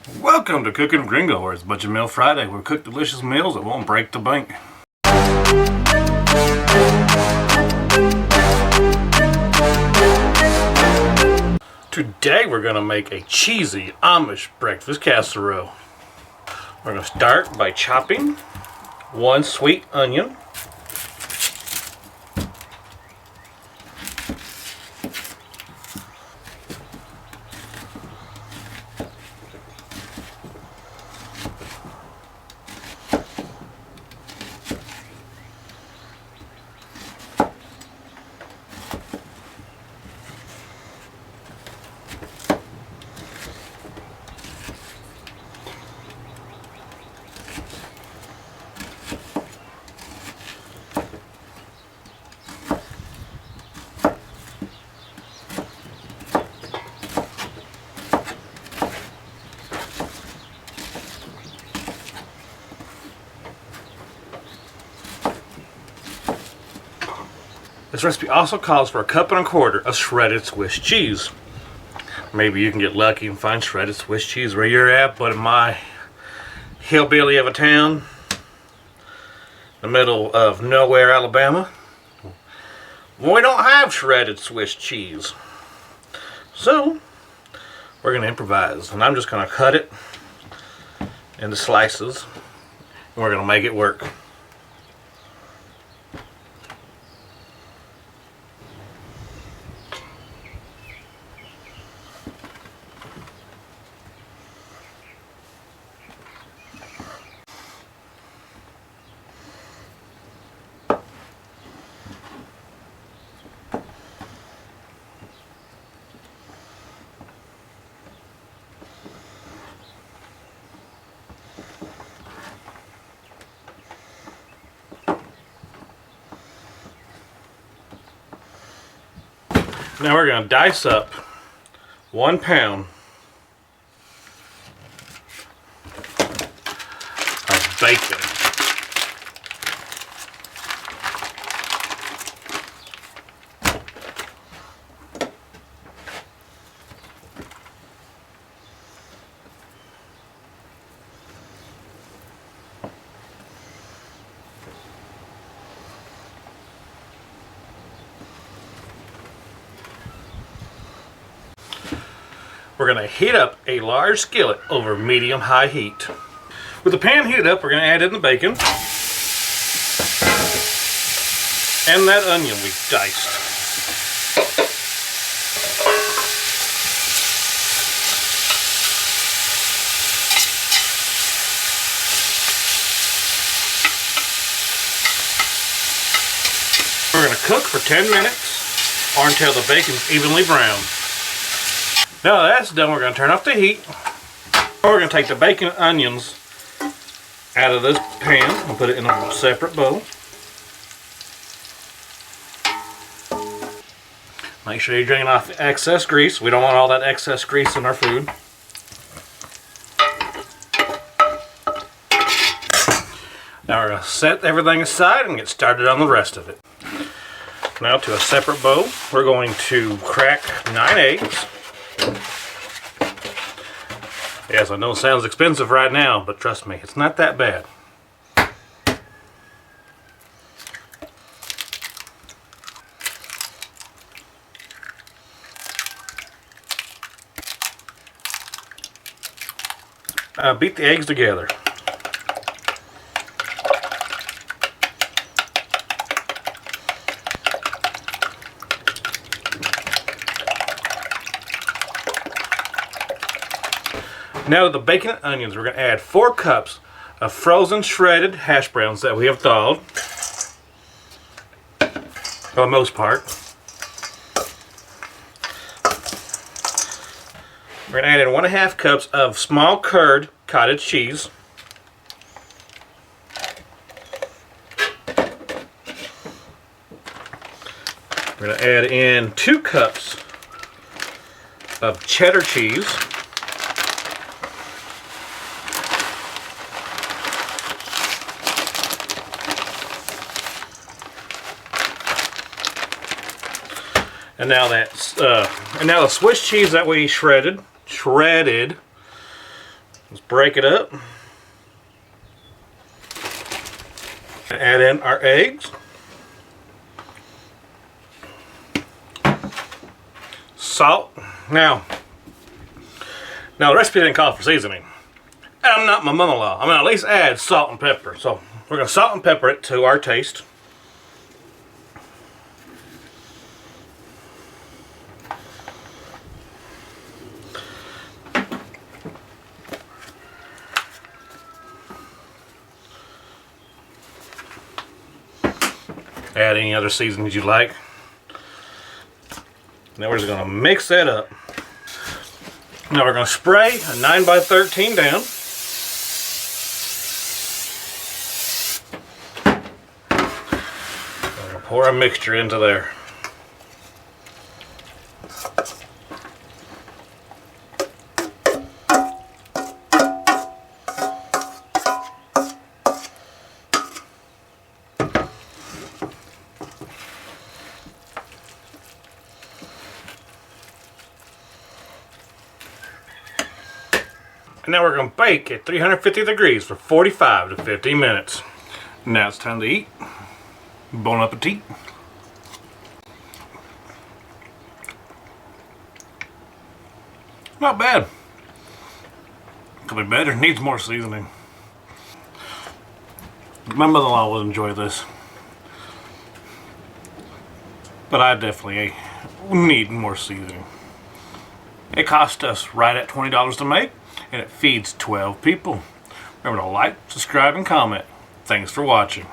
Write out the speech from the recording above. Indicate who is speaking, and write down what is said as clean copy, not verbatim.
Speaker 1: Welcome to Cooking Gringo, where it's Budget Meal Friday. We cook delicious meals that won't break the bank. Today we're going to make a cheesy Amish breakfast casserole. We're going to start by chopping one sweet onion. This recipe also calls for 1.25 cups of shredded Swiss cheese. Maybe you can get lucky and find shredded Swiss cheese where you're at, but in my hillbilly of a town, in the middle of nowhere, Alabama, we don't have shredded Swiss cheese. So, we're going to improvise, and I'm just going to cut it into slices, and we're going to make it work. Now we're going to dice up 1 pound of bacon. We're going to heat up a large skillet over medium-high heat. With the pan heated up, we're going to add in the bacon and that onion we diced. We're going to cook for 10 minutes or until the bacon's evenly browned. Now that that's done, we're going to turn off the heat. We're going to take the bacon and onions out of this pan and put it in a separate bowl. Make sure you're draining off the excess grease. We don't want all that excess grease in our food. Now we're going to set everything aside and get started on the rest of it. Now to a separate bowl, we're going to crack 9 eggs. Yes, I know it sounds expensive right now, but trust me, it's not that bad. Beat the eggs together. Now to the bacon and onions, we're going to add 4 cups of frozen shredded hash browns that we have thawed, for the most part. We're going to add in 1.5 cups of small curd cottage cheese. We're going to add in 2 cups of cheddar cheese. And now the Swiss cheese that we shredded, Let's break it up. Add in our eggs. Salt. Now the recipe didn't call for seasoning. And I'm not my mother-in-law. I'm going to at least add salt and pepper. So we're going to salt and pepper it to our taste. Add any other seasonings you like. Now we're just going to mix that up. Now we're going to spray a 9x13 down. We're going to pour our mixture into there. And now we're going to bake at 350 degrees for 45 to 50 minutes. Now it's time to eat. Bon appetit. Not bad. Could be better. Needs more seasoning. My mother-in-law would enjoy this. But I definitely need more seasoning. It cost us right at $20 to make. And it feeds 12 people. Remember to like, subscribe, and comment. Thanks for watching.